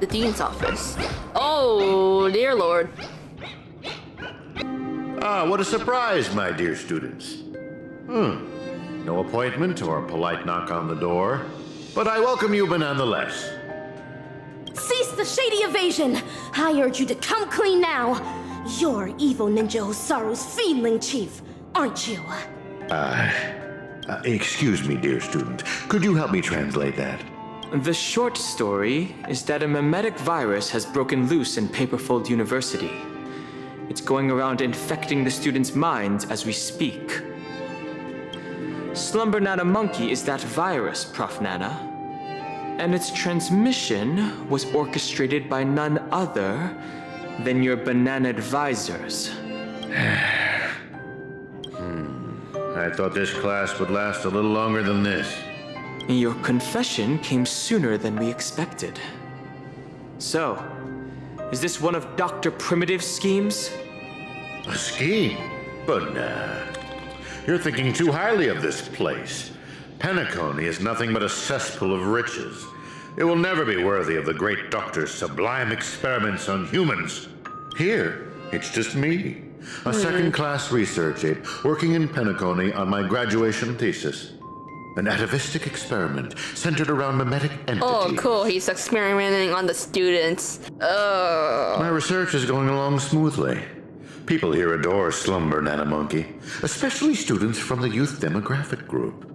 The dean's office. Oh, dear lord. Ah, what a surprise, my dear students. No appointment or a polite knock on the door, but I welcome you nonetheless. Cease the shady evasion! I urge you to come clean now! You're evil ninja Osaru's fiendling chief, aren't you? Excuse me, dear student. Could you help me translate that? The short story is that a mimetic virus has broken loose in Paperfold University. It's going around infecting the students' minds as we speak. Slumber Nana Monkey is that virus, Prof. Nana. And its transmission was orchestrated by none other than your banana advisors. I thought this class would last a little longer than this. Your confession came sooner than we expected. So, is this one of Dr. Primitive's schemes? A scheme? But nah. You're thinking too highly of this place. Penacony is nothing but a cesspool of riches. It will never be worthy of the great doctor's sublime experiments on humans. Here, it's just me, a second-class research aide working in Penacony on my graduation thesis. An atavistic experiment centered around mimetic entities. Oh, cool. He's experimenting on the students. My research is going along smoothly. People here adore Slumber Nana Monkey, especially students from the youth demographic group.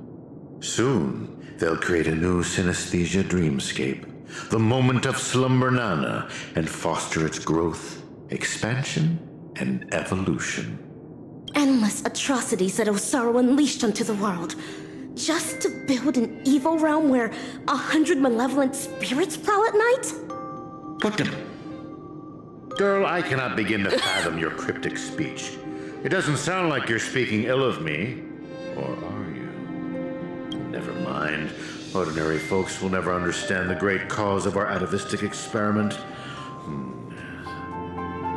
Soon, they'll create a new synesthesia dreamscape, the moment of Slumber Nana, and foster its growth, expansion, and evolution. Endless atrocities that Osaru unleashed onto the world, just to build an evil realm where 100 malevolent spirits prowl at night? What the... Girl, I cannot begin to fathom your cryptic speech. It doesn't sound like you're speaking ill of me. Or are you? Never mind. Ordinary folks will never understand the great cause of our atavistic experiment.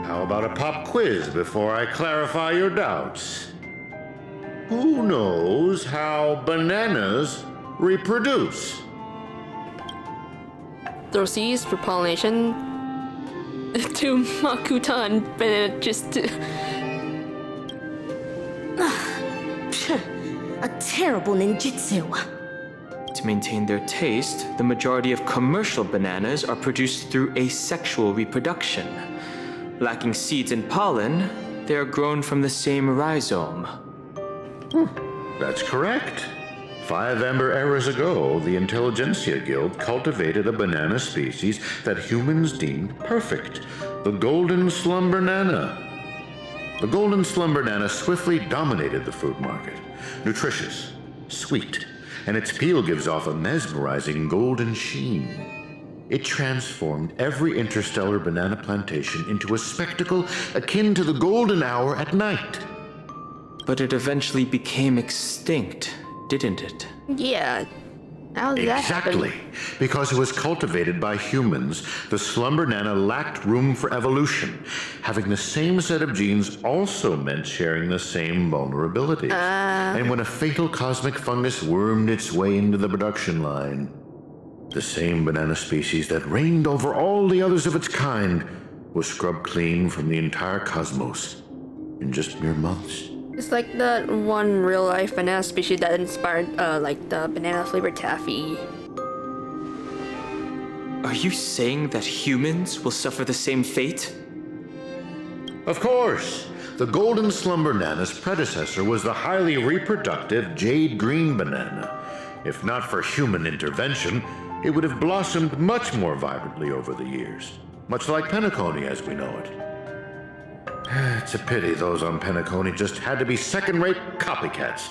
How about a pop quiz before I clarify your doubts? Who knows how bananas reproduce? Throw seeds for pollination to Makutan, but just to... A terrible ninjutsu. To maintain their taste, the majority of commercial bananas are produced through asexual reproduction. Lacking seeds and pollen, they are grown from the same rhizome. That's correct. 5 amber eras ago, the Intelligentsia Guild cultivated a banana species that humans deemed perfect, the Golden Slumber Nana. The Golden Slumber Nana swiftly dominated the food market. Nutritious, sweet, and its peel gives off a mesmerizing golden sheen. It transformed every interstellar banana plantation into a spectacle akin to the golden hour at night. But it eventually became extinct, didn't it? Yeah. How did that happen? Exactly. Because it was cultivated by humans, the Slumber Nana lacked room for evolution. Having the same set of genes also meant sharing the same vulnerabilities. And when a fatal cosmic fungus wormed its way into the production line, the same banana species that reigned over all the others of its kind was scrubbed clean from the entire cosmos in just mere months. It's like that one real-life banana species that inspired, like the banana-flavored taffy. Are you saying that humans will suffer the same fate? Of course. The Golden Slumber Nana's predecessor was the highly reproductive Jade Green Banana. If not for human intervention, it would have blossomed much more vibrantly over the years, much like Penacony as we know it. It's a pity those on Penacony just had to be second-rate copycats.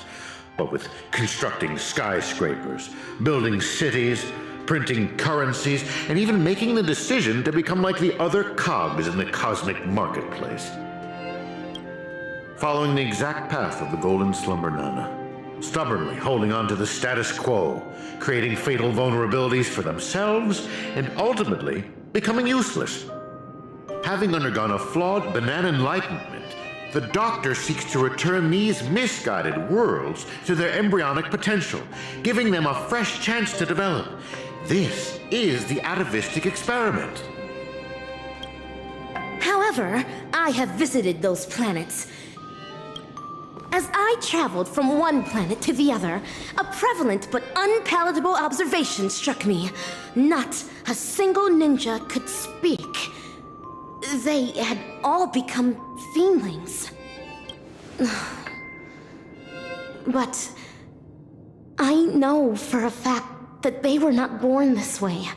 What with constructing skyscrapers, building cities, printing currencies, and even making the decision to become like the other cogs in the cosmic marketplace. Following the exact path of the Golden Slumber Nana, stubbornly holding on to the status quo, creating fatal vulnerabilities for themselves, and ultimately becoming useless. Having undergone a flawed banana enlightenment, the Doctor seeks to return these misguided worlds to their embryonic potential, giving them a fresh chance to develop. This is the atavistic experiment. However, I have visited those planets. As I traveled from one planet to the other, a prevalent but unpalatable observation struck me. Not a single ninja could speak. They had all become fiendlings. But I know for a fact that they were not born this way.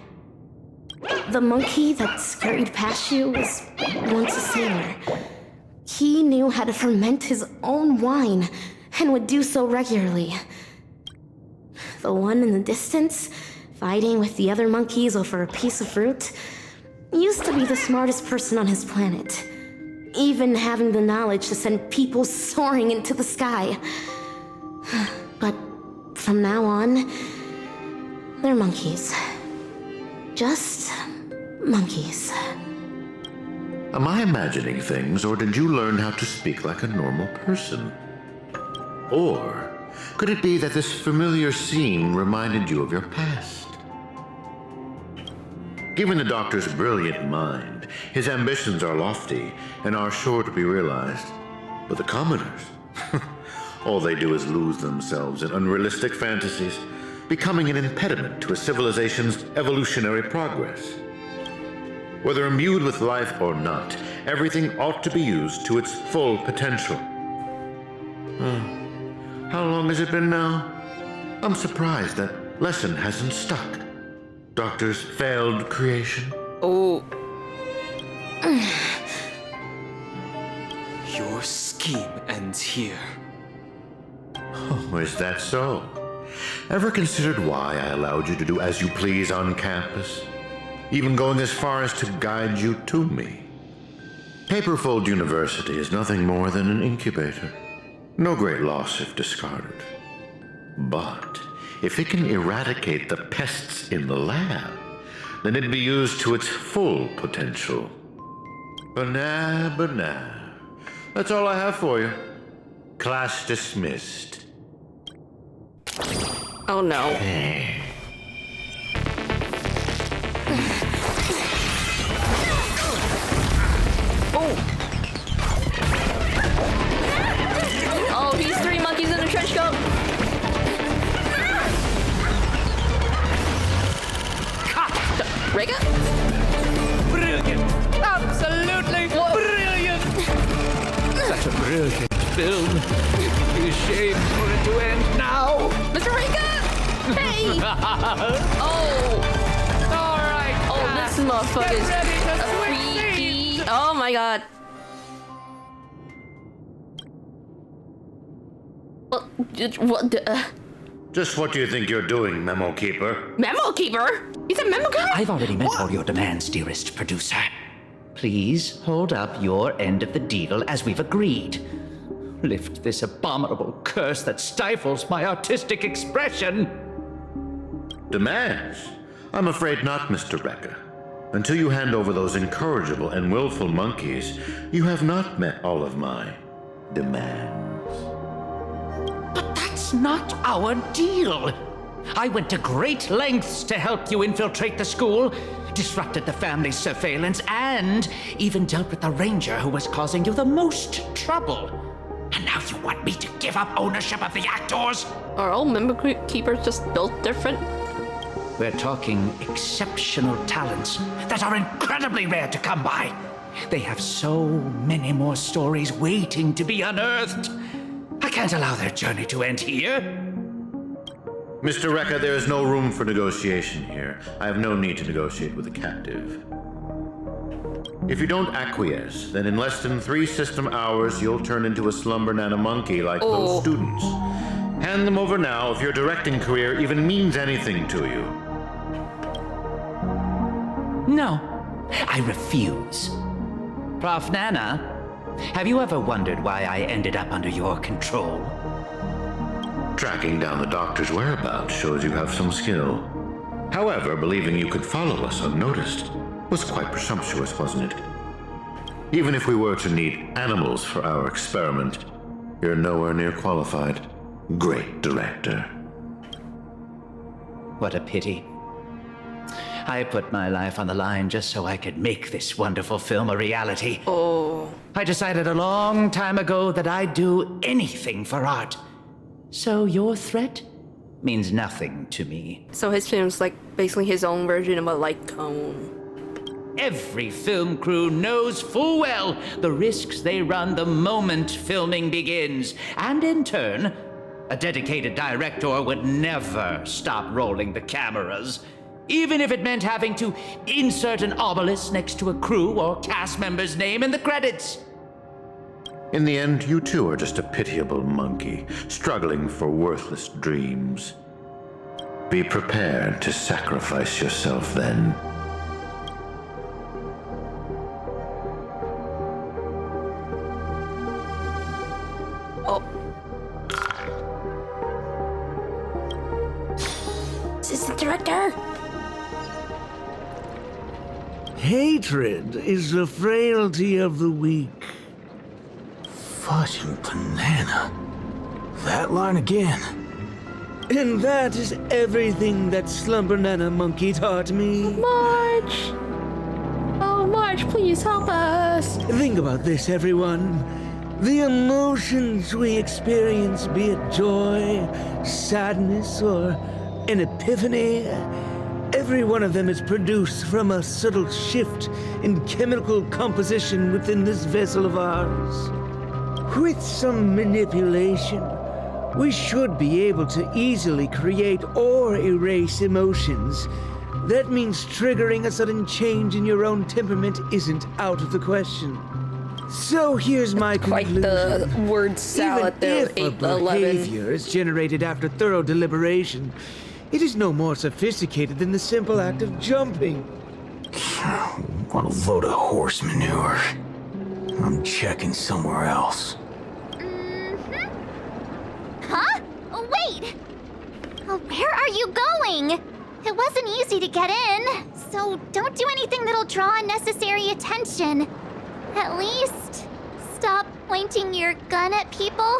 The monkey that scurried past you was once a sailor. He knew how to ferment his own wine, and would do so regularly. The one in the distance, fighting with the other monkeys over a piece of fruit, used to be the smartest person on his planet, even having the knowledge to send people soaring into the sky. But from now on, they're monkeys. Just monkeys. Am I imagining things, or did you learn how to speak like a normal person? Or could it be that this familiar scene reminded you of your past? Given the doctor's brilliant mind, his ambitions are lofty and are sure to be realized. But the commoners, all they do is lose themselves in unrealistic fantasies, becoming an impediment to a civilization's evolutionary progress. Whether imbued with life or not, everything ought to be used to its full potential. How long has it been now? I'm surprised that lesson hasn't stuck. Doctor's failed creation. Oh. Your scheme ends here. Oh, is that so? Ever considered why I allowed you to do as you please on campus? Even going as far as to guide you to me. Paperfold University is nothing more than an incubator. No great loss if discarded. But if it can eradicate the pests in the lab, then it'd be used to its full potential. But nah. That's all I have for you. Class dismissed. Oh no. Oh, he's 3 monkeys in a trench coat. Rega? Brilliant! Absolutely brilliant! Such a brilliant film. It'd be a shame for it to end now. Mr. Rega! Hey! Oh! Alright. Oh, this motherfucker's a freaky. Oh my god. What the? Just what do you think you're doing, Memo Keeper? Memo Keeper? He's a memo keeper? I've already met all your demands, dearest producer. Please hold up your end of the deal as we've agreed. Lift this abominable curse that stifles my artistic expression. Demands? I'm afraid not, Mr. Rekka. Until you hand over those incorrigible and willful monkeys, you have not met all of my demands. But that's not our deal. I went to great lengths to help you infiltrate the school, disrupted the family's surveillance, and even dealt with the ranger who was causing you the most trouble. And now you want me to give up ownership of the actors? Are all memo keepers just built different? We're talking exceptional talents that are incredibly rare to come by. They have so many more stories waiting to be unearthed. I can't allow their journey to end here. Mr. Rekka, there is no room for negotiation here. I have no need to negotiate with a captive. If you don't acquiesce, then in less than 3 system hours, you'll turn into a slumber nana monkey like those students. Hand them over now if your directing career even means anything to you. No, I refuse. Prof. Nana, have you ever wondered why I ended up under your control? Tracking down the doctor's whereabouts shows you have some skill. However, believing you could follow us unnoticed was quite presumptuous, wasn't it? Even if we were to need animals for our experiment, you're nowhere near qualified. Great director. What a pity. I put my life on the line just so I could make this wonderful film a reality. Oh. I decided a long time ago that I'd do anything for art. So your threat means nothing to me. So his film's like basically his own version of a light cone. Every film crew knows full well the risks they run the moment filming begins. And in turn, a dedicated director would never stop rolling the cameras, even if it meant having to insert an obelisk next to a crew or cast member's name in the credits. In the end, you too are just a pitiable monkey, struggling for worthless dreams. Be prepared to sacrifice yourself then. Oh. Assistant director! Hatred is the frailty of the weak. Fudging banana. That line again. And that is everything that Slumber Nana Monkey taught me. March! Oh, March, please help us! Think about this, everyone. The emotions we experience, be it joy, sadness, or an epiphany, every one of them is produced from a subtle shift in chemical composition within this vessel of ours. With some manipulation, we should be able to easily create or erase emotions. That means triggering a sudden change in your own temperament isn't out of the question. So here's my Quite conclusion. the word salad there, Even if a 8-11. behavior is generated after thorough deliberation, it is no more sophisticated than the simple act of jumping. What a load of horse manure. I'm checking somewhere else. Huh? Oh, wait! Oh, where are you going? It wasn't easy to get in, so don't do anything that'll draw unnecessary attention. At least, stop pointing your gun at people.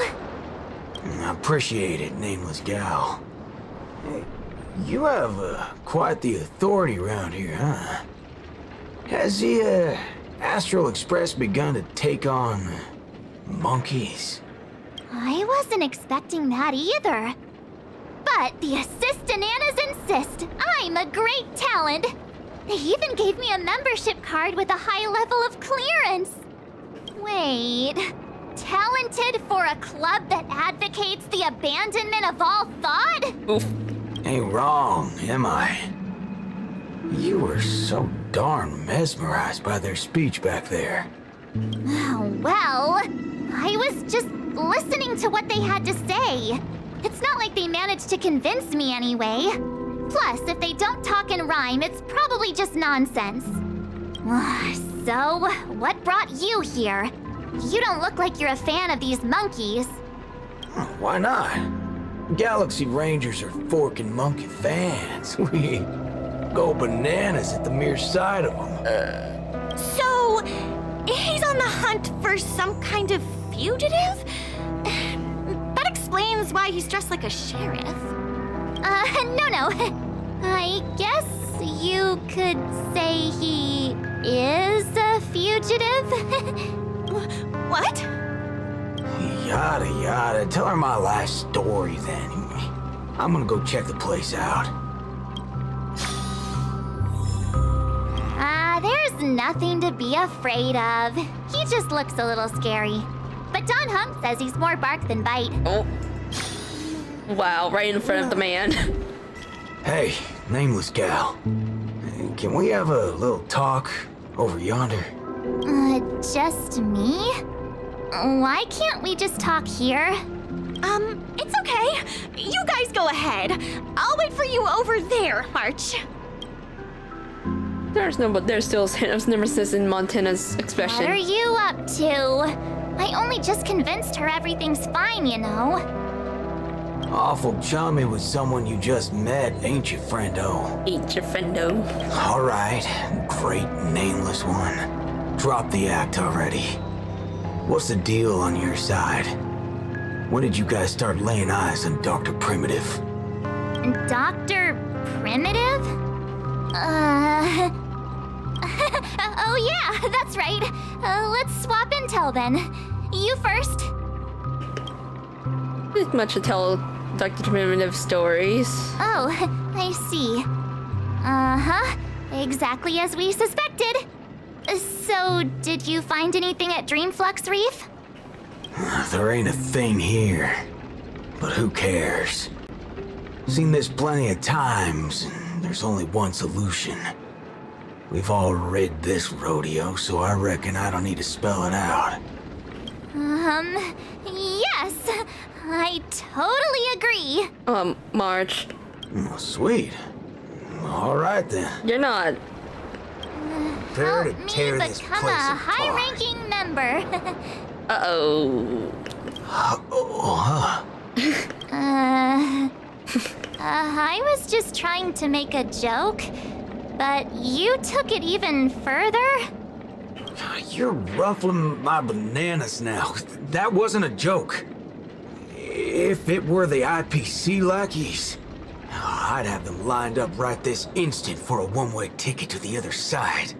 I appreciate it, nameless gal. Hey, you have quite the authority around here, huh? Has the Astral Express begun to take on monkeys? I wasn't expecting that either. But the Assistananas insist I'm a great talent. They even gave me a membership card with a high level of clearance. Wait, talented for a club that advocates the abandonment of all thought? Oof. Ain't wrong, am I? You were so darn mesmerized by their speech back there. Oh, well, I was just listening to what they had to say. It's not like they managed to convince me anyway. Plus, if they don't talk and rhyme, it's probably just nonsense. So, what brought you here? You don't look like you're a fan of these monkeys. Why not? Galaxy Rangers are forking monkey fans. We go bananas at the mere sight of them. So, he's on the hunt for some kind of fugitive? That explains why he's dressed like a sheriff. No. I guess you could say he is a fugitive? What? Yada yada. Tell her my last story then. I'm gonna go check the place out. There's nothing to be afraid of. He just looks a little scary. But Don Hump says he's more bark than bite. Oh. Wow, right in front of the man. Hey, nameless gal. Can we have a little talk over yonder? Just me? Why can't we just talk here? It's okay. You guys go ahead. I'll wait for you over there, March. There's still Santa's nemesis in Montana's expression. What are you up to? I only just convinced her everything's fine, you know. Awful chummy with someone you just met, ain't you, friendo? Eat your friendo. All right, great nameless one. Drop the act already. What's the deal on your side? When did you guys start laying eyes on Dr. Primitive? Dr. Primitive? Oh yeah, that's right. Let's swap intel then. You first. Not much to tell Dr. Primitive stories. Oh, I see. Uh-huh. Exactly as we suspected. So, did you find anything at Dreamflux Reef? There ain't a thing here. But who cares? Seen this plenty of times, and there's only one solution. We've all rid this rodeo, so I reckon I don't need to spell it out. Yes. I totally agree. March. Oh, sweet. All right then. You're not. Prepare Help to me tear this become place a apart. high-ranking member. Uh-oh. Oh, huh. I was just trying to make a joke, but you took it even further? You're ruffling my bananas now. That wasn't a joke. If it were the IPC lackeys, I'd have them lined up right this instant for a one-way ticket to the other side.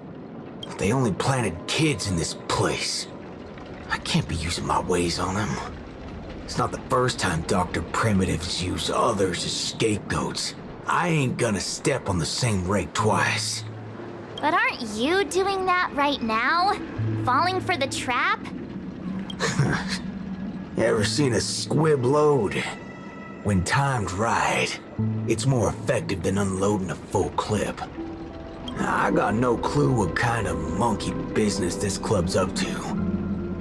But they only planted kids in this place. I can't be using my ways on them. It's not the first time Dr. Primitives use others as scapegoats. I ain't gonna step on the same rake twice. But aren't you doing that right now? Falling for the trap? Ever seen a squib load? When timed right, it's more effective than unloading a full clip. I got no clue what kind of monkey business this club's up to.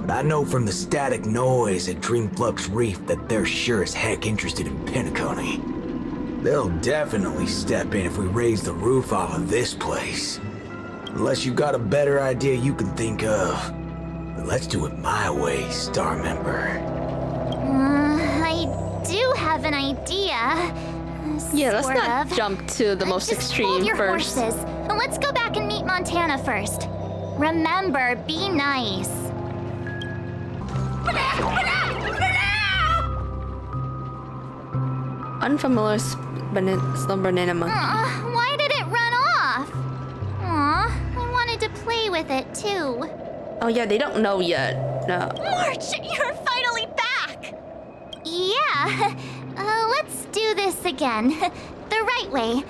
But I know from the static noise at Dreamflux Reef that they're sure as heck interested in Penacony. They'll definitely step in if we raise the roof off of this place. Unless you've got a better idea you can think of. But let's do it my way, Star Member. I do have an idea. Yeah, let's sort not of. jump to the most Just extreme hold your first. horses. Let's go back and meet Montana first. Remember, be nice. Unfamiliar slumber monkey. Why did it run off? Aw, I wanted to play with it too. Oh yeah, they don't know yet. No. March, you're finally back! Yeah, let's do this again. The right way.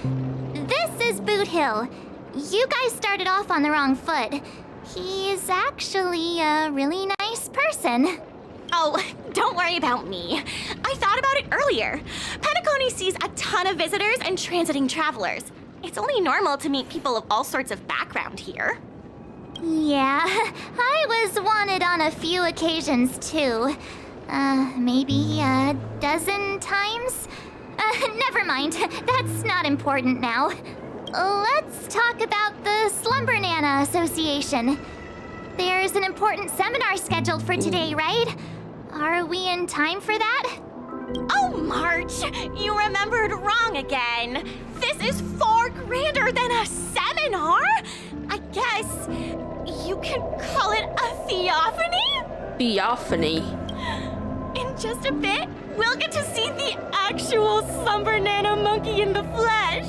This is Boot Hill. You guys started off on the wrong foot. He's actually a really nice person. Oh, don't worry about me. I thought about it earlier. Penacony sees a ton of visitors and transiting travelers. It's only normal to meet people of all sorts of background here. Yeah, I was wanted on a few occasions too. Maybe a dozen times? Never mind, that's not important now. Let's talk about the Slumber Nana Association. There's an important seminar scheduled for today, right? Are we in time for that? Oh, March, you remembered wrong again. This is far grander than a seminar. I guess you could call it a theophany? Theophany. In just a bit, we'll get to see the actual Slumber Nana monkey in the flesh.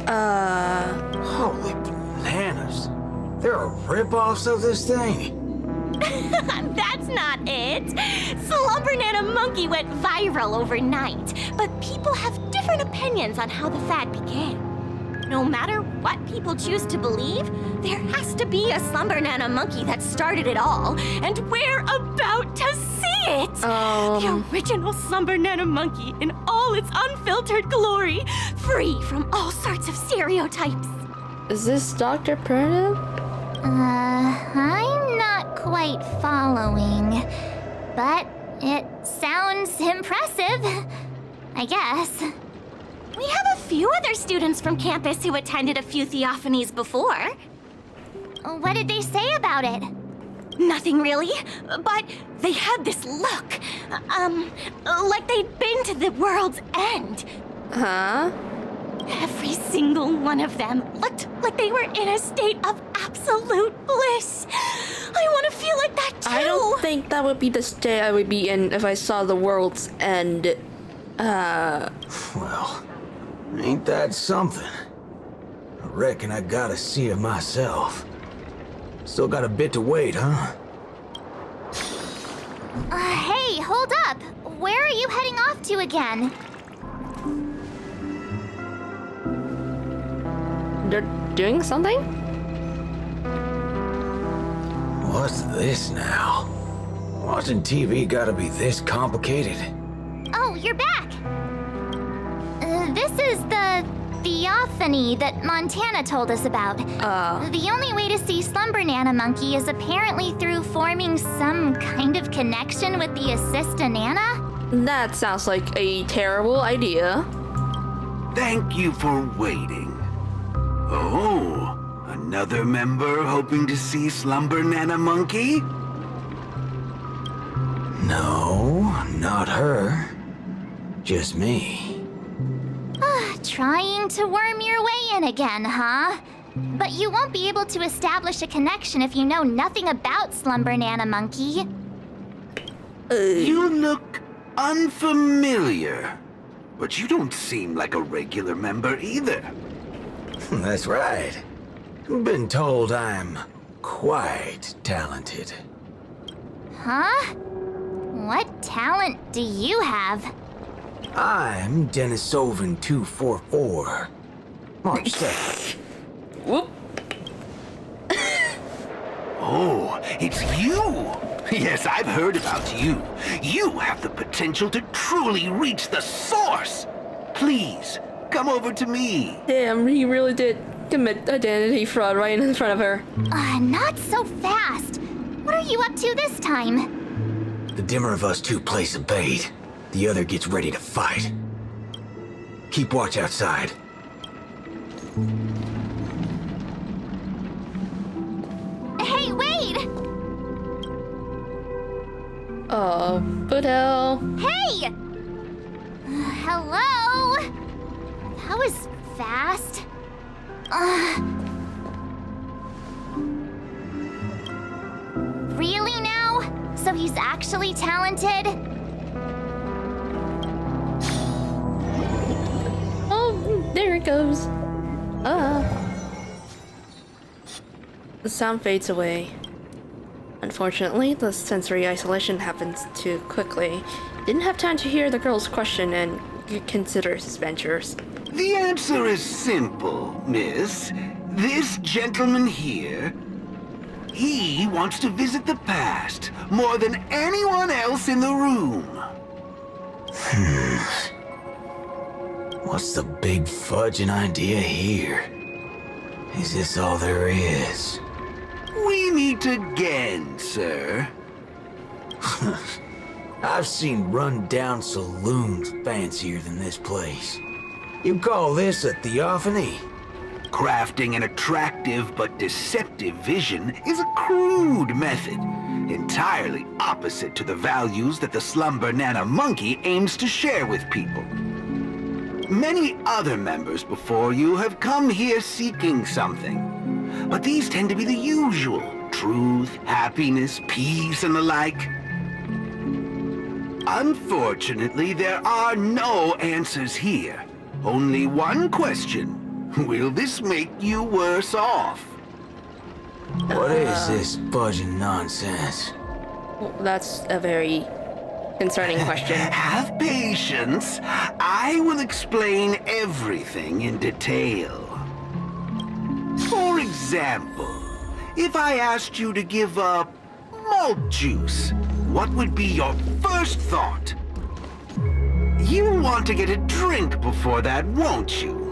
Holy bananas. There are rip-offs of this thing. That's not it. Slumber Nana monkey went viral overnight, but people have different opinions on how the fad began. No matter what people choose to believe, there has to be a Slumber Nana monkey that started it all, and we're about to see it! The original Slumber Nana monkey in all its unfiltered glory, free from all sorts of stereotypes. Is this Dr. Primitive? I'm not quite following, but it sounds impressive, I guess. We have a few other students from campus who attended a few theophanies before. What did they say about it? Nothing really, but they had this look. Like they'd been to the world's end. Huh? Every single one of them looked like they were in a state of absolute bliss. I want to feel like that too. I don't think that would be the state I would be in if I saw the world's end. Well, ain't that something? A reckon I gotta see it myself. Still got a bit to wait, huh? Hey, hold up! Where are you heading off to again? They're doing something? What's this now? Watching TV gotta be this complicated? Oh, you're back! This is the theophany that Montana told us about. The only way to see Slumber Nana Monkey is apparently through forming some kind of connection with the Assista Nana? That sounds like a terrible idea. Thank you for waiting. Oh, another member hoping to see Slumber Nana Monkey? No, not her. Just me. Trying to worm your way in again, huh? But you won't be able to establish a connection if you know nothing about Slumber Nana Monkey. You look unfamiliar, but you don't seem like a regular member either. That's right. Been told I'm quite talented. Huh? What talent do you have? I'm Denisovan 244. March 2nd. Whoop. Oh, it's you! Yes, I've heard about you. You have the potential to truly reach the source! Please, come over to me. Damn, he really did commit identity fraud right in front of her. Not so fast. What are you up to this time? The dimmer of us two plays a bait. The other gets ready to fight. Keep watch outside. Hey, wait! Oh, but hell. Hey! Hello? That was fast. Really now? So he's actually talented? Oh, there it goes. The sound fades away. Unfortunately, the sensory isolation happens too quickly. Didn't have time to hear the girl's question and consider his ventures. The answer is simple, miss. This gentleman here, he wants to visit the past more than anyone else in the room. What's the big fudging idea here? Is this all there is? We meet again, sir. I've seen run-down saloons fancier than this place. You call this a theophany? Crafting an attractive but deceptive vision is a crude method, entirely opposite to the values that the Slumber Nana Monkey aims to share with people. Many other members before you have come here seeking something, but these tend to be the usual: truth, happiness, peace, and the like. Unfortunately, there are no answers here. Only one question. Will this make you worse off? What is this fudging nonsense? Well, that's a very concerning question. Have patience. I will explain everything in detail. For example, if I asked you to give up malt juice, what would be your first thought? You want to get a drink before that, won't you?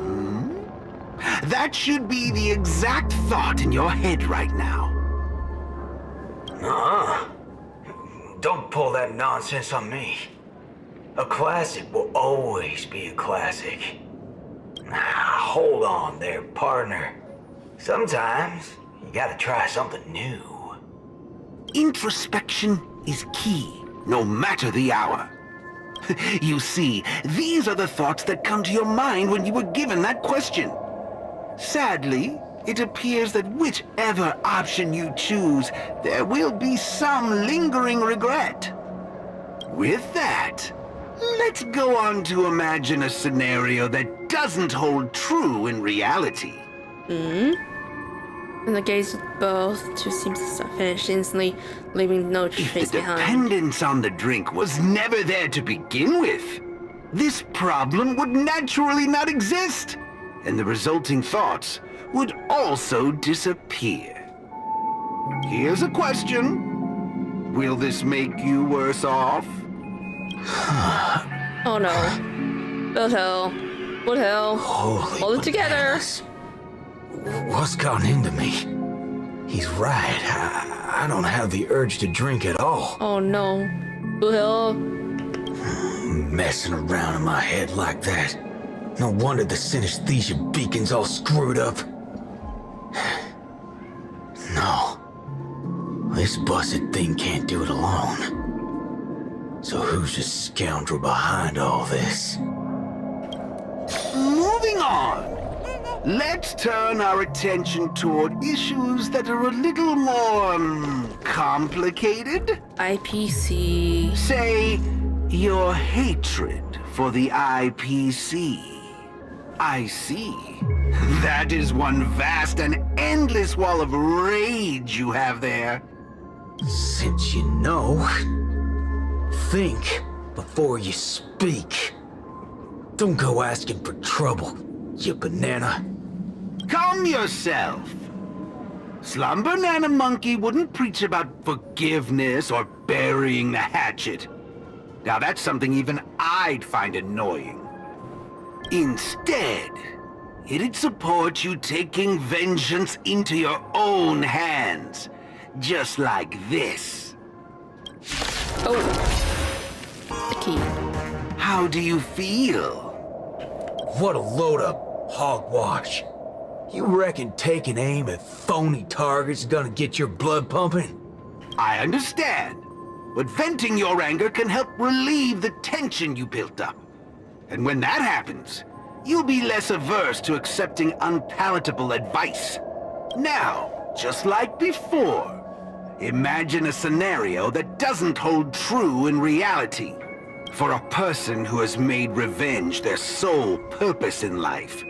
That should be the exact thought in your head right now. Don't pull that nonsense on me. A classic will always be a classic. Hold on there, partner. Sometimes you gotta try something new. Introspection is key, no matter the hour. You see, these are the thoughts that come to your mind when you were given that question. Sadly, it appears that whichever option you choose, there will be some lingering regret. With that, let's go on to imagine a scenario that doesn't hold true in reality. And the gaze of both two seems to finish instantly, leaving no trace The behind. dependence on the drink was never there to begin with. This problem would naturally not exist, and the resulting thoughts would also disappear. Here's a question. Will this make you worse off? Oh no. What the hell? What the hell? Holy Hold it together. bananas. What's gotten into me? He's right. I don't have the urge to drink at all. Oh no. What the hell? Messing around in my head like that. No wonder the synesthesia beacon's all screwed up. No. This busted thing can't do it alone. So who's the scoundrel behind all this? Moving on. Let's turn our attention toward issues that are a little more complicated. IPC. Say, your hatred for the IPC. I see. That is one vast and endless wall of rage you have there. Since you know, think before you speak. Don't go asking for trouble, you banana. Calm yourself. Slumber Nana Monkey wouldn't preach about forgiveness or burying the hatchet. Now that's something even I'd find annoying. Instead, it'd support you taking vengeance into your own hands. Just like this. Oh. The key. How do you feel? What a load of hogwash. You reckon taking aim at phony targets is gonna get your blood pumping? I understand, but venting your anger can help relieve the tension you built up. And when that happens, you'll be less averse to accepting unpalatable advice. Now, just like before, imagine a scenario that doesn't hold true in reality. For a person who has made revenge their sole purpose in life,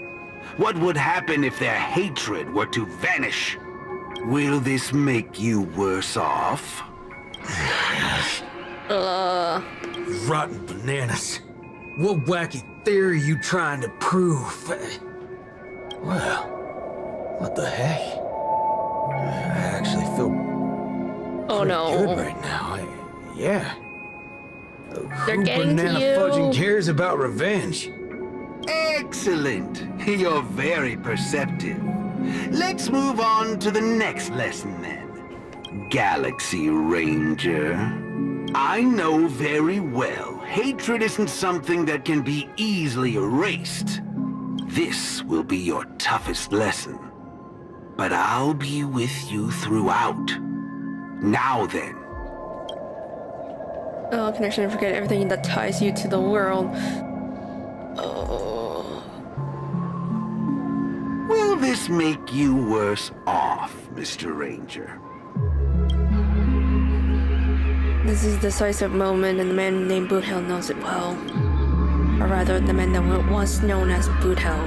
what would happen if their hatred were to vanish? Will this make you worse off? Rotten bananas. What wacky theory you trying to prove? Well, what the heck? I actually feel Oh no. good right now. Yeah. They're Who getting to banana you. fudging cares about revenge? Excellent! You're very perceptive. Let's move on to the next lesson then. Galaxy Ranger. I know very well hatred isn't something that can be easily erased. This will be your toughest lesson. But I'll be with you throughout. Now then. Oh, connection and forget everything that ties you to the world. Oh. Will this make you worse off, Mr. Ranger? This is a decisive moment, and the man named Boothell knows it well. Or rather, the man that was known as Boothell.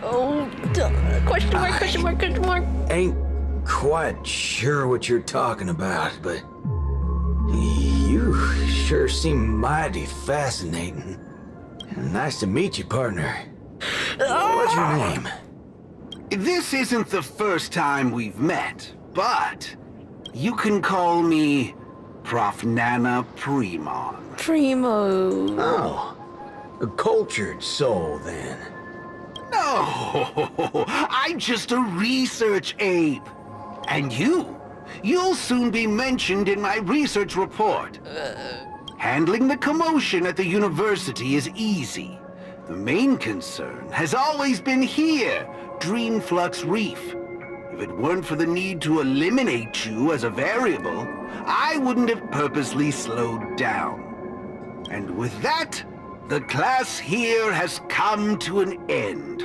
Oh, question mark, question mark, question mark. Ain't quite sure what you're talking about, but you sure seem mighty fascinating. Nice to meet you, partner. What's your name? This isn't the first time we've met, but you can call me Prof. Nana Primon. Primo. Oh, a cultured soul, then. No, I'm just a research ape. And you'll soon be mentioned in my research report. Handling the commotion at the university is easy. The main concern has always been here, Dreamflux Reef. If it weren't for the need to eliminate you as a variable, I wouldn't have purposely slowed down. And with that, the class here has come to an end.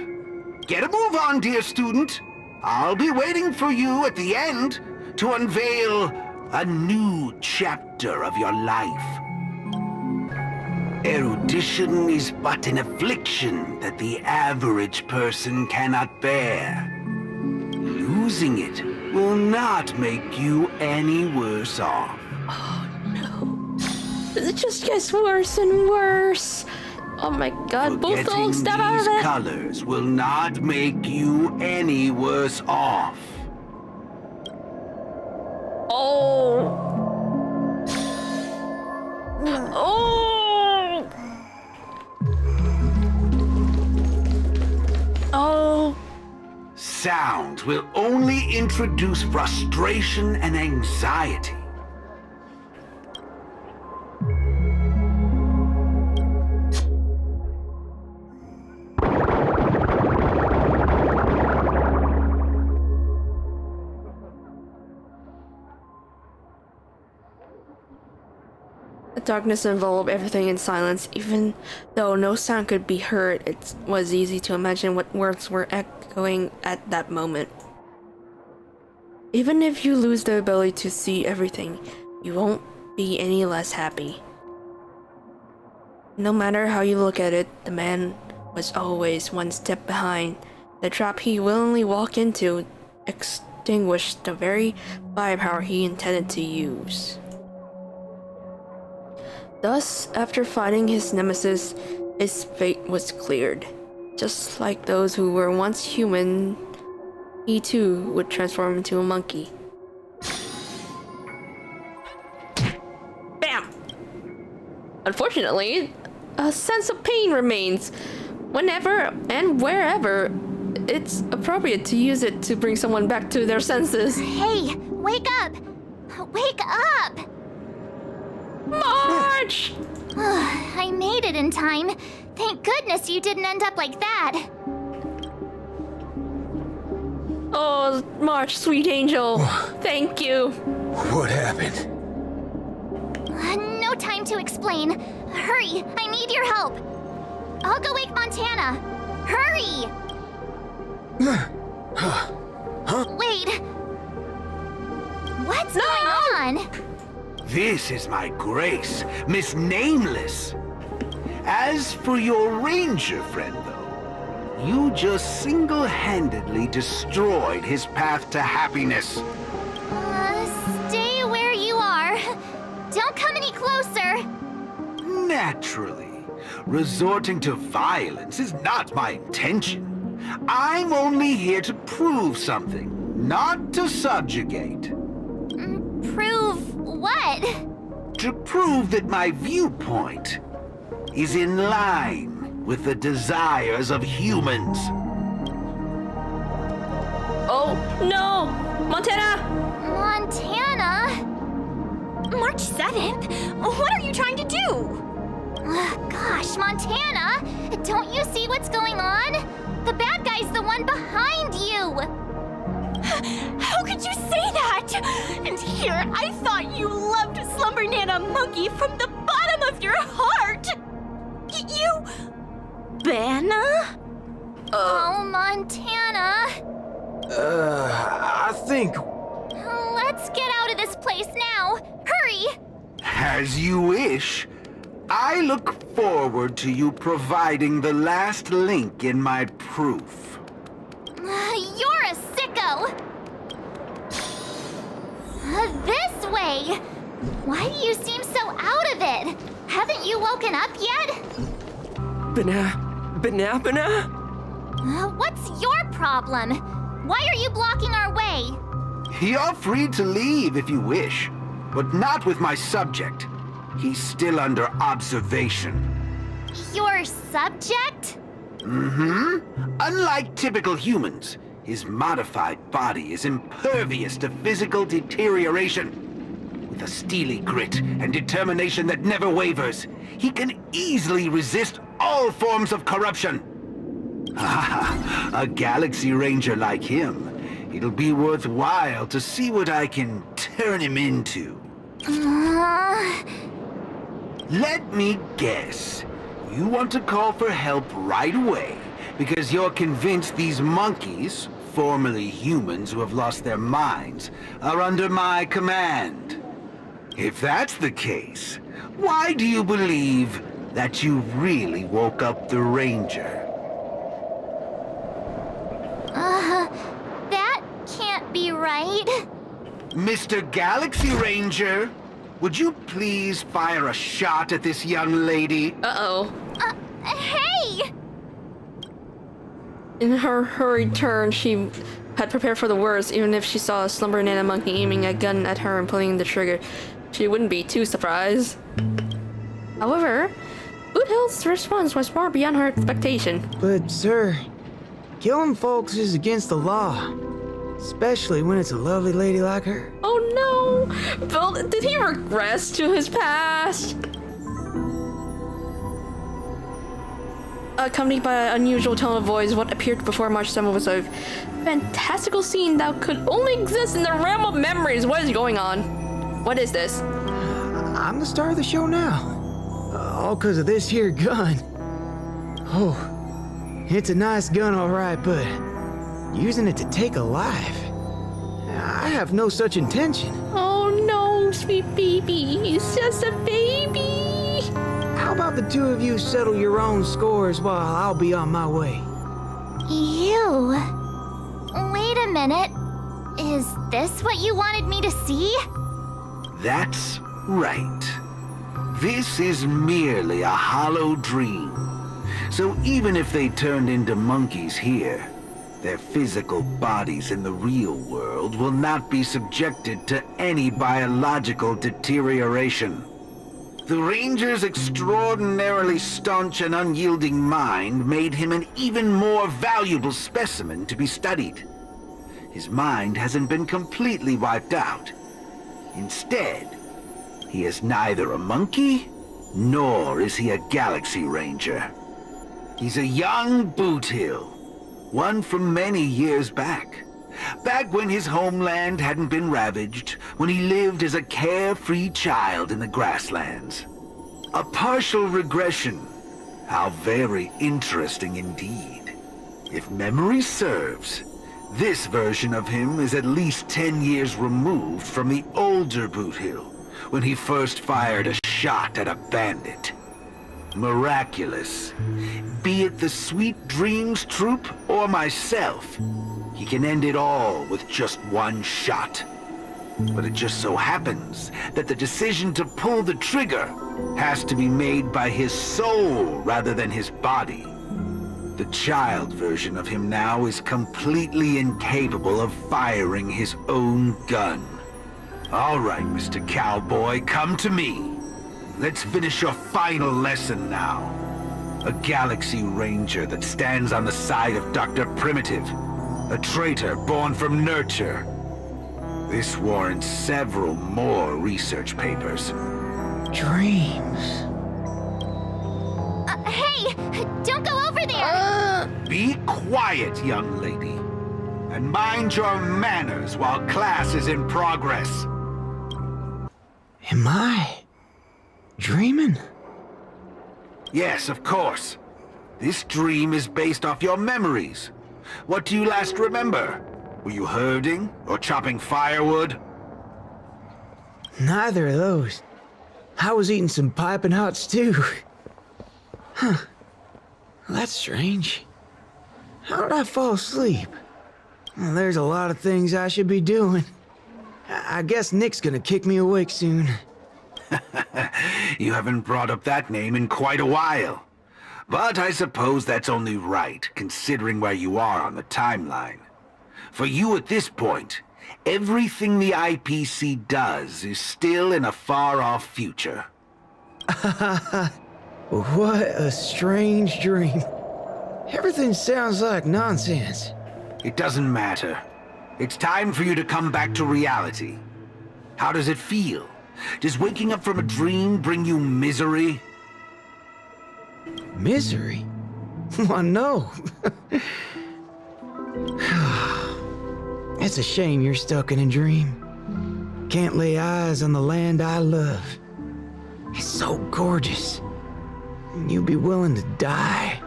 Get a move on, dear student. I'll be waiting for you at the end to unveil a new chapter of your life. Erudition is but an affliction that the average person cannot bear. Losing it will not make you any worse off. It just gets worse and worse. Oh my god, both Forgetting dogs, step out of these it! colors will not make you any worse off. Oh! Oh! Oh! Sound will only introduce frustration and anxiety. The darkness enveloped everything in silence. Even though no sound could be heard, it was easy to imagine what words were echoing at that moment. Even if you lose the ability to see everything, you won't be any less happy. No matter how you look at it, the man was always one step behind. The trap he willingly walked into extinguished the very firepower he intended to use. Thus, after fighting his nemesis, his fate was cleared. Just like those who were once human, he too would transform into a monkey. Bam! Unfortunately, a sense of pain remains. Whenever and wherever it's appropriate to use it to bring someone back to their senses. Hey, wake up! Wake up! March! I made it in time. Thank goodness you didn't end up like that. Oh, March, sweet angel. Thank you. What happened? No time to explain. Hurry, I need your help. I'll go wake Montana. Hurry! Wait. What's going on? This is my grace, Miss Nameless. As for your ranger friend, though, you just single-handedly destroyed his path to happiness. Stay where you are. Don't come any closer. Naturally, resorting to violence is not my intention. I'm only here to prove something, not to subjugate. Prove what? To prove that my viewpoint is in line with the desires of humans. Oh, no! Montana! Montana? March 7th? What are you trying to do? Gosh, Montana! Don't you see what's going on? The bad guy's the one behind you! How could you say that? And here, I thought you loved Slumber Nana Monkey from the bottom of your heart! You... Banna? Oh, Montana! I think... Let's get out of this place now! Hurry! As you wish. I look forward to you providing the last link in my proof. You're a sicko! This way! Why do you seem so out of it? Haven't you woken up yet? Banana? What's your problem? Why are you blocking our way? You're free to leave if you wish, but not with my subject. He's still under observation. Your subject? Unlike typical humans, his modified body is impervious to physical deterioration. With a steely grit and determination that never wavers, he can easily resist all forms of corruption. A Galaxy Ranger like him, it'll be worthwhile to see what I can turn him into. Let me guess. You want to call for help right away because you're convinced these monkeys, formerly humans who have lost their minds, are under my command. If that's the case, why do you believe that you really woke up the Ranger. That can't be right. Mr. Galaxy Ranger, would you please fire a shot at this young lady? Uh-oh. Hey! In her hurried turn, she had prepared for the worst. Even if she saw a slumber nana monkey aiming a gun at her and pulling the trigger, she wouldn't be too surprised. However, Boothill's response was far beyond her expectation. But, sir, killing folks is against the law. Especially when it's a lovely lady like her. Oh no! Bill, did he regress to his past? Accompanied by an unusual tone of voice, what appeared before March 7th was a fantastical scene that could only exist in the realm of memories. What is going on? What is this? I'm the star of the show now. All because of this here gun. Oh, it's a nice gun, all right, but using it to take a life? I have no such intention. Oh no, sweet baby. He's just a baby. How about the two of you settle your own scores while I'll be on my way? You? Wait a minute. Is this what you wanted me to see? That's right. This is merely a hollow dream. So even if they turned into monkeys here, their physical bodies in the real world will not be subjected to any biological deterioration. The Ranger's extraordinarily staunch and unyielding mind made him an even more valuable specimen to be studied. His mind hasn't been completely wiped out. Instead, he is neither a monkey, nor is he a Galaxy Ranger. He's a young Boothill, one from many years back. Back when his homeland hadn't been ravaged, when he lived as a carefree child in the grasslands. A partial regression. How very interesting indeed. If memory serves, this version of him is at least 10 years removed from the older Boothill, when he first fired a shot at a bandit. Miraculous. Be it the Sweet Dreams Troop or myself, he can end it all with just one shot. But it just so happens that the decision to pull the trigger has to be made by his soul rather than his body. The child version of him now is completely incapable of firing his own gun. All right, Mr. Cowboy, come to me. Let's finish your final lesson now. A Galaxy Ranger that stands on the side of Dr. Primitive. A traitor born from nurture. This warrants several more research papers. Dreams. Hey! Don't go over there! Be quiet, young lady. And mind your manners while class is in progress. Am I dreaming? Yes, of course. This dream is based off your memories. What do you last remember? Were you herding or chopping firewood? Neither of those. I was eating some piping hot stew. Huh. That's strange. How did I fall asleep? Well, there's a lot of things I should be doing. I guess Nick's gonna kick me awake soon. You haven't brought up that name in quite a while. But I suppose that's only right, considering where you are on the timeline. For you at this point, everything the IPC does is still in a far-off future. What a strange dream. Everything sounds like nonsense. It doesn't matter. It's time for you to come back to reality. How does it feel? Does waking up from a dream bring you misery? Misery? Why, no. It's a shame you're stuck in a dream. Can't lay eyes on the land I love. It's so gorgeous. You'd be willing to die.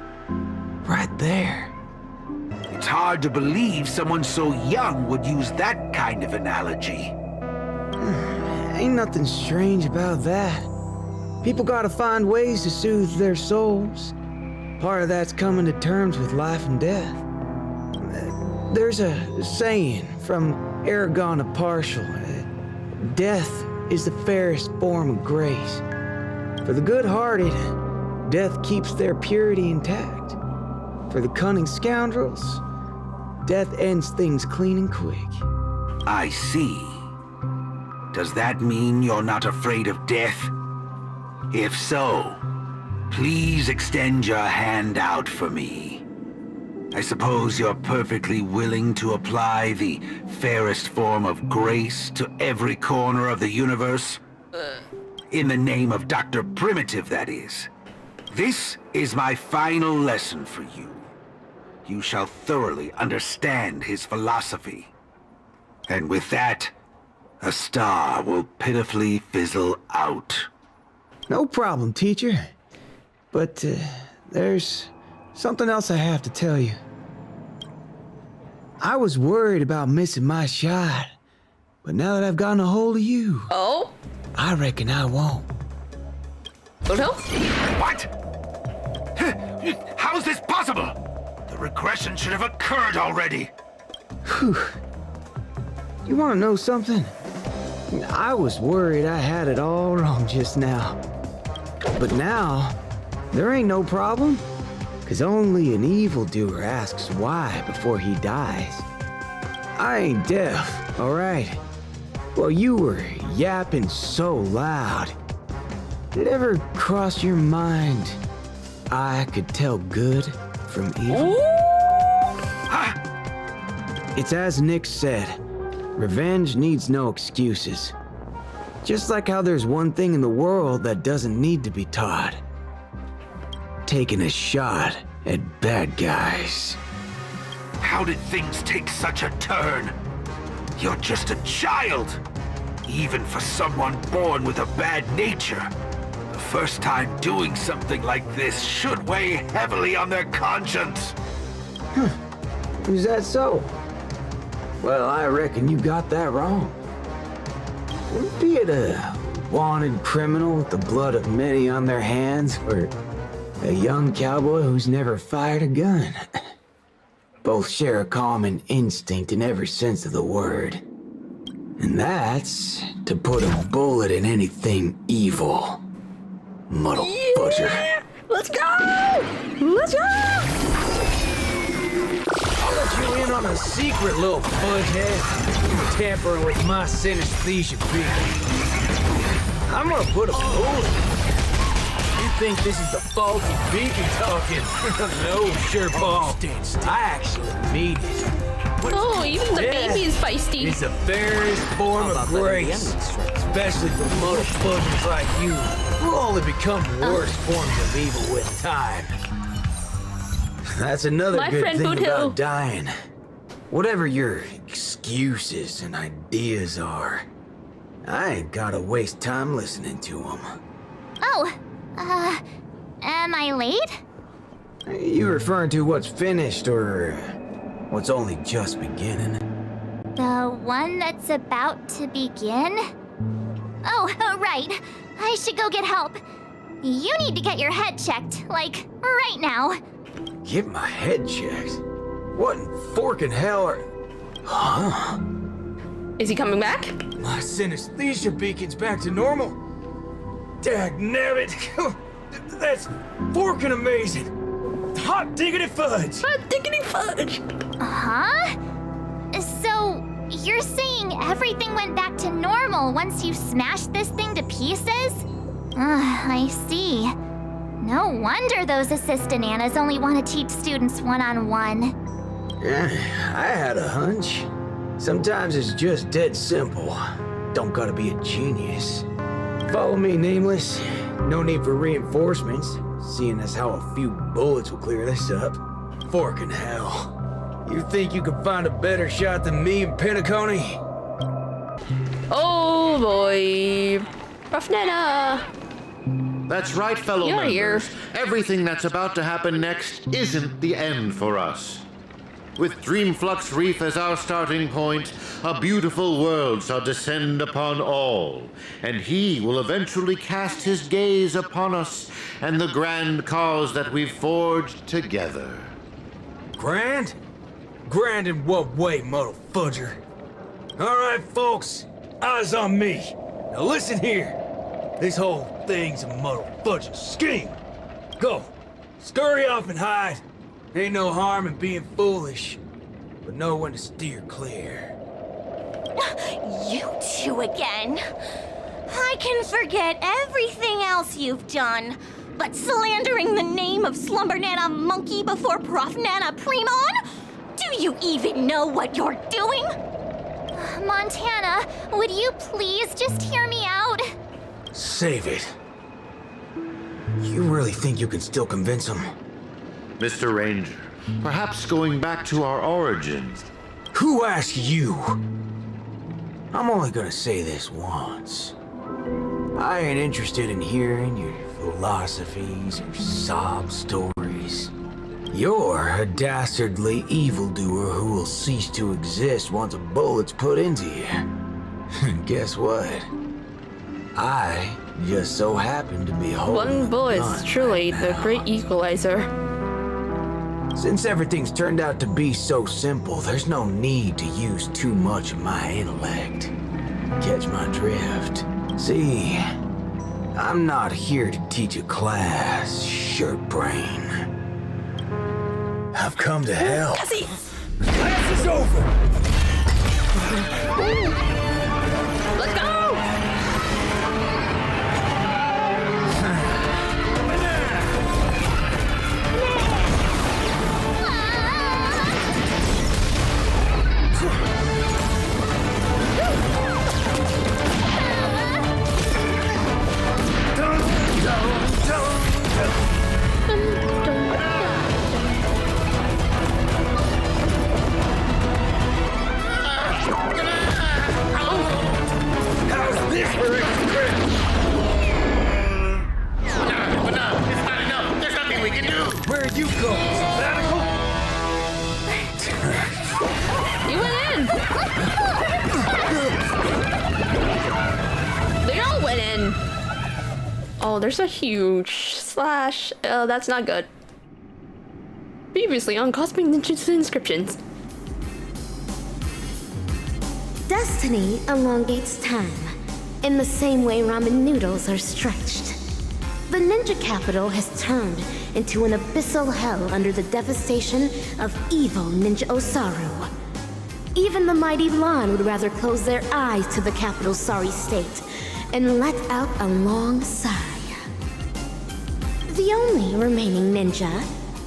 Right there. It's hard to believe someone so young would use that kind of analogy. Ain't nothing strange about that. People gotta find ways to soothe their souls. Part of that's coming to terms with life and death. There's a saying from Aragon of Partial. Death is the fairest form of grace. For the good-hearted, death keeps their purity intact. For the cunning scoundrels, death ends things clean and quick. I see. Does that mean you're not afraid of death? If so, please extend your hand out for me. I suppose you're perfectly willing to apply the fairest form of grace to every corner of the universe? In the name of Dr. Primitive, that is. This is my final lesson for you. You shall thoroughly understand his philosophy. And with that, a star will pitifully fizzle out. No problem, teacher. But there's something else I have to tell you. I was worried about missing my shot, but now that I've gotten a hold of you, I reckon I won't. Oh no? What? How is this possible? The regression should have occurred already. Whew. You want to know something? I was worried I had it all wrong just now. But now, there ain't no problem. 'Cause only an evildoer asks why before he dies. I ain't deaf, alright? Well, you were yapping so loud. Did it ever cross your mind I could tell good from evil? It's as Nick said, revenge needs no excuses. Just like how there's one thing in the world that doesn't need to be taught. Taking a shot at bad guys. How did things take such a turn? You're just a child. Even for someone born with a bad nature, the first time doing something like this should weigh heavily on their conscience. Is that so? Well, I reckon you got that wrong. Be it a wanted criminal with the blood of many on their hands, or a young cowboy who's never fired a gun. Both share a common instinct in every sense of the word. And that's to put a bullet in anything evil. Muddle butcher. Let's go! Let's go! I'll let you in on a secret, little fudgehead. You're tampering with my synesthesia beacon. I'm gonna put a bullet. You think this is the faulty beacon talking? No, sureball. I actually mean it. Oh, even the baby is feisty. It's the fairest form of grace, especially for motherfuckers like you, who only become worse forms of evil with time. That's another My good friend thing Boothill. about dying. Whatever your excuses and ideas are, I ain't gotta waste time listening to them. Oh, am I late? You referring to what's finished or what's only just beginning? The one that's about to begin? Oh, right. I should go get help. You need to get your head checked, like, right now. Get my head checked? What in forking hell are... Huh? Is he coming back? My synesthesia beacon's back to normal. Dagnabbit! That's forking amazing! Hot diggity fudge! Hot diggity fudge! Huh? So, you're saying everything went back to normal once you smashed this thing to pieces? I see. No wonder those assistant Annas only want to teach students one-on-one. I had a hunch. Sometimes it's just dead simple. Don't gotta be a genius. Follow me, Nameless. No need for reinforcements, seeing as how a few bullets will clear this up. Forking hell. You think you could find a better shot than me and Pentacone? Oh boy. Rough Nana. That's right, fellow You're here. members. Everything that's about to happen next isn't the end for us. With Dreamflux Reef as our starting point, a beautiful world shall descend upon all, and he will eventually cast his gaze upon us and the grand cause that we've forged together. Grand? Grand in what way, muddle fudger? Alright, folks, eyes on me. Now listen here. This whole thing's a muddle fudger scheme. Go, scurry off and hide. Ain't no harm in being foolish, but know when to steer clear. You two again. I can forget everything else you've done, but slandering the name of Slumber Nana Monkey before Prof Nana Primon? Do you even know what you're doing? Montana, would you please just hear me out? Save it. You really think you can still convince him? Mr. Ranger, perhaps going back to our origins. Who asked you? I'm only gonna say this once. I ain't interested in hearing your philosophies or sob stories. You're a dastardly evildoer who will cease to exist once a bullet's put into you. And guess what? I just so happen to be holding One bullet a is gun truly right the now. great equalizer. Since everything's turned out to be so simple, there's no need to use too much of my intellect. Catch my drift? See, I'm not here to teach a class, shirt brain. I've come to help. Class is over! Let's go! How's this for extra credit? But no, it's not enough. There's nothing we can do. Where are you going? Sabbatical? You went in! They all went in! Oh, there's a huge slash. That's not good. Previously on Cosmic Ninja's inscriptions. Destiny elongates time, in the same way ramen noodles are stretched. The ninja capital has turned into an abyssal hell under the devastation of evil Ninja Osaru. Even the mighty Lan would rather close their eyes to the capital's sorry state and let out a long sigh. The only remaining ninja,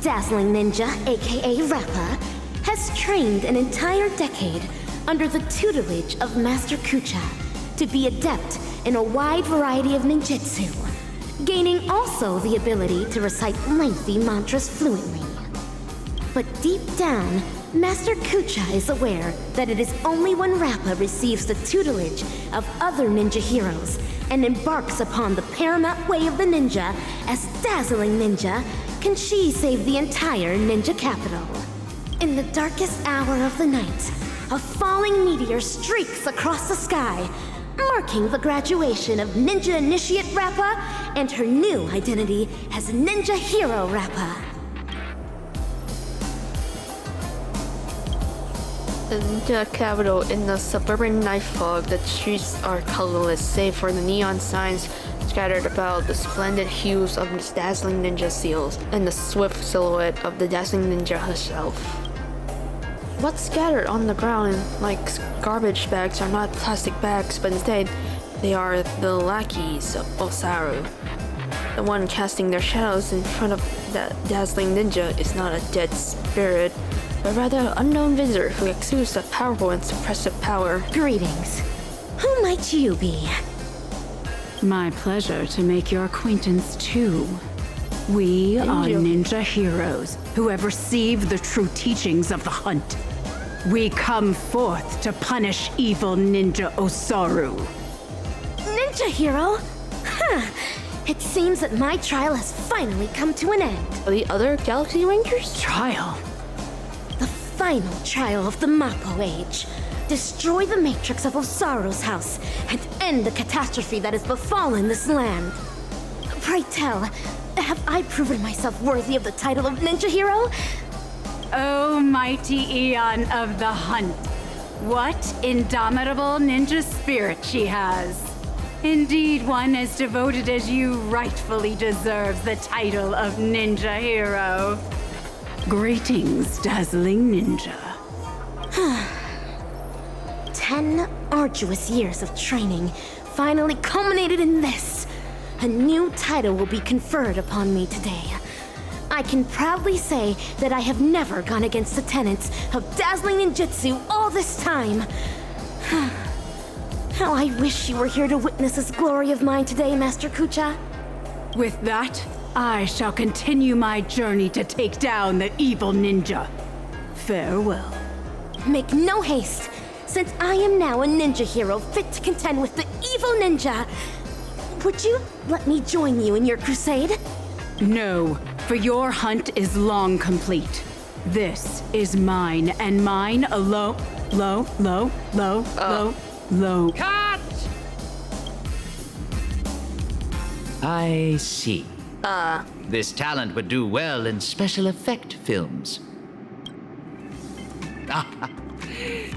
Dazzling Ninja, aka Rappa, has trained an entire decade under the tutelage of Master Kucha to be adept in a wide variety of ninjutsu, gaining also the ability to recite lengthy mantras fluently. But deep down, Master Kucha is aware that it is only when Rappa receives the tutelage of other ninja heroes and embarks upon the paramount way of the ninja as Dazzling Ninja can she save the entire ninja capital. In the darkest hour of the night, a falling meteor streaks across the sky, marking the graduation of Ninja Initiate Rappa and her new identity as Ninja Hero Rappa. The ninja capital in the suburban night fog, the streets are colorless save for the neon signs scattered about, the splendid hues of the dazzling ninja seals, and the swift silhouette of the dazzling ninja herself. What's scattered on the ground like garbage bags are not plastic bags, but instead they are the lackeys of Osaru. The one casting their shadows in front of the dazzling ninja is not a dead spirit, but rather an unknown visitor who exudes a powerful and suppressive power. Greetings. Who might you be? My pleasure to make your acquaintance too. We are ninja heroes who have received the true teachings of the hunt. We come forth to punish evil Ninja Osaru. Ninja hero? Huh. It seems that my trial has finally come to an end. Are the other Galaxy Rangers? Trial? The final trial of the Mappo Age. Destroy the matrix of Osaru's house and end the catastrophe that has befallen this land. Pray tell, have I proven myself worthy of the title of ninja hero? O mighty Eon of the Hunt, what indomitable ninja spirit she has. Indeed, one as devoted as you rightfully deserves the title of ninja hero. Greetings, dazzling ninja. 10 arduous years of training finally culminated in this. A new title will be conferred upon me today. I can proudly say that I have never gone against the tenets of dazzling ninjutsu all this time. How I wish you were here to witness this glory of mine today, Master Kucha. With that, I shall continue my journey to take down the evil ninja. Farewell. Make no haste, since I am now a ninja hero fit to contend with the evil ninja. Would you let me join you in your crusade? No, for your hunt is long complete. This is mine, and mine alone. Low. Cut! I see. This talent would do well in special effect films.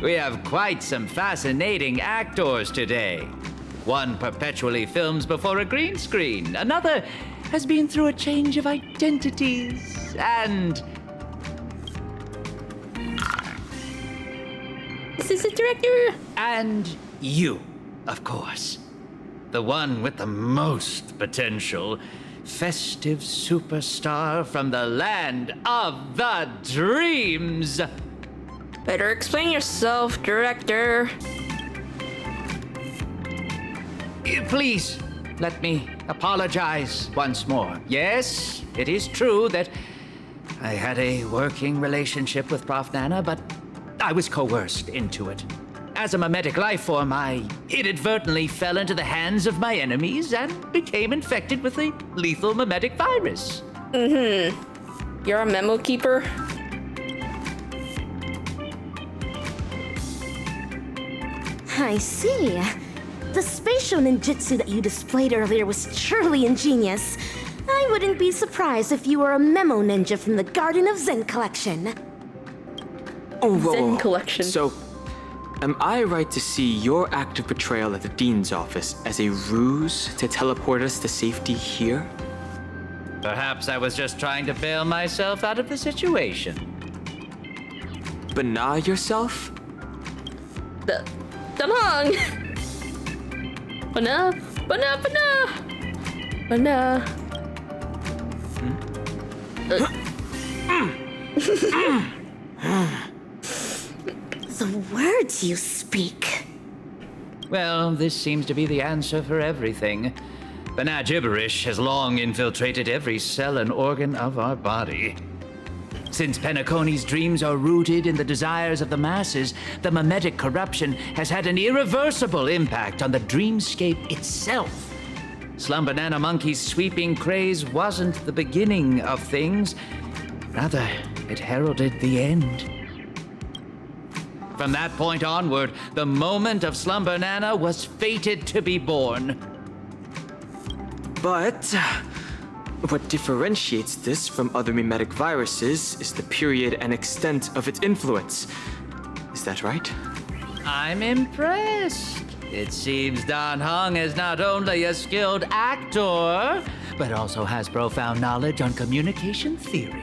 We have quite some fascinating actors today. One perpetually films before a green screen. Another has been through a change of identities. And This is the director. And you, of course. The one with the most potential. Festive superstar from the land of the dreams. Better explain yourself, director. Please, let me apologize once more. Yes, it is true that I had a working relationship with Prof. Nana, but I was coerced into it. As a mimetic life form, I inadvertently fell into the hands of my enemies and became infected with a lethal mimetic virus. You're a memo keeper? I see. The spatial ninjutsu that you displayed earlier was truly ingenious. I wouldn't be surprised if you were a memo ninja from the Garden of Zen collection. Zen collection. So, am I right to see your active portrayal at the Dean's office as a ruse to teleport us to safety here? Perhaps I was just trying to bail myself out of the situation. Bana yourself? Damang! Bana. The words you speak. Well, this seems to be the answer for everything. Bana gibberish has long infiltrated every cell and organ of our body. Since Penaconi's dreams are rooted in the desires of the masses, the mimetic corruption has had an irreversible impact on the dreamscape itself. Slumber Nana Monkey's sweeping craze wasn't the beginning of things. Rather, it heralded the end. From that point onward, the moment of Slumber Nana was fated to be born. But what differentiates this from other mimetic viruses is the period and extent of its influence. Is that right? I'm impressed. It seems Dan Heng is not only a skilled actor, but also has profound knowledge on communication theory.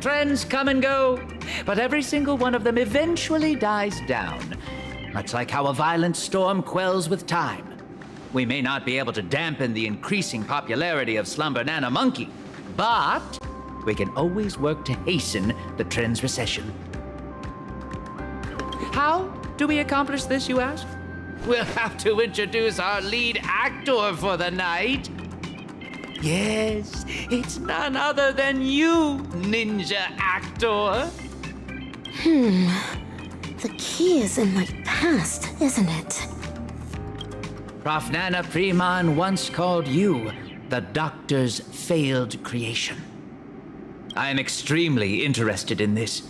Trends come and go, but every single one of them eventually dies down, much like how a violent storm quells with time. We may not be able to dampen the increasing popularity of Slumber Nana Monkey, but we can always work to hasten the trend's recession. How do we accomplish this, you ask? We'll have to introduce our lead actor for the night. Yes, it's none other than you, ninja actor. The key is in my past, isn't it? Prof. Nana Preman once called you the Doctor's failed creation. I am extremely interested in this.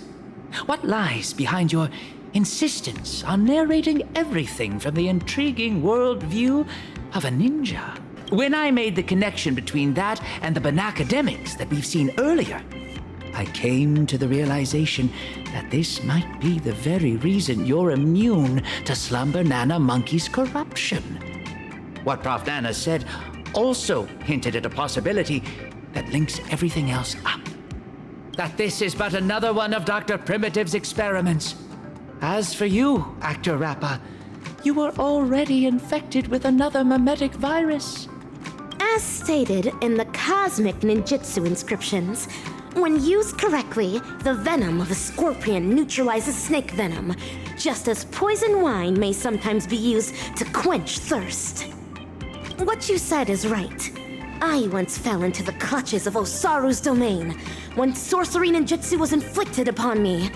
What lies behind your insistence on narrating everything from the intriguing worldview of a ninja? When I made the connection between that and the Banacademics that we've seen earlier, I came to the realization that this might be the very reason you're immune to Slumber Nana Monkey's corruption. What Prof. Nana said also hinted at a possibility that links everything else up. That this is but another one of Dr. Primitive's experiments. As for you, Actor Rappa, you were already infected with another mimetic virus. As stated in the cosmic ninjutsu inscriptions, when used correctly, the venom of a scorpion neutralizes snake venom, just as poison wine may sometimes be used to quench thirst. What you said is right. I once fell into the clutches of Osaru's domain. When sorcery ninjutsu was inflicted upon me,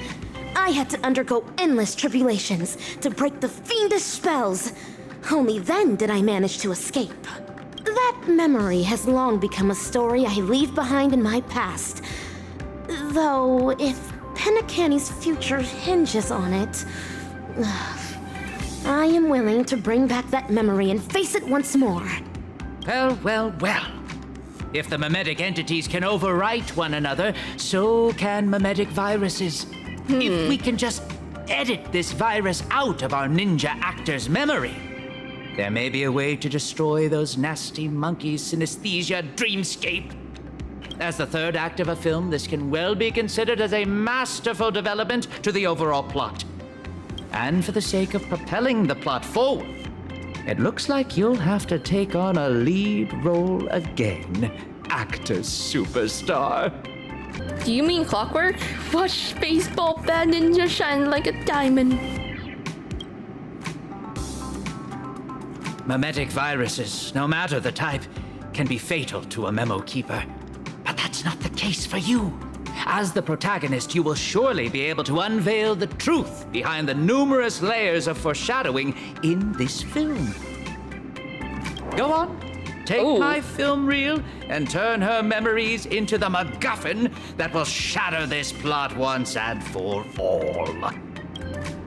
I had to undergo endless tribulations to break the fiendish spells. Only then did I manage to escape. That memory has long become a story I leave behind in my past. Though, if Penacani's future hinges on it, I am willing to bring back that memory and face it once more. Well, well, well. If the mimetic entities can overwrite one another, so can mimetic viruses. If we can just edit this virus out of our ninja actor's memory, there may be a way to destroy those nasty monkeys' synesthesia dreamscape. As the third act of a film, this can well be considered as a masterful development to the overall plot. And for the sake of propelling the plot forward, it looks like you'll have to take on a lead role again, actor superstar. Do you mean Clockwork? Watch baseball bat ninja shine like a diamond. Mimetic viruses, no matter the type, can be fatal to a memo keeper. But that's not the case for you. As the protagonist, you will surely be able to unveil the truth behind the numerous layers of foreshadowing in this film. Go on, take my film reel and turn her memories into the MacGuffin that will shatter this plot once and for all.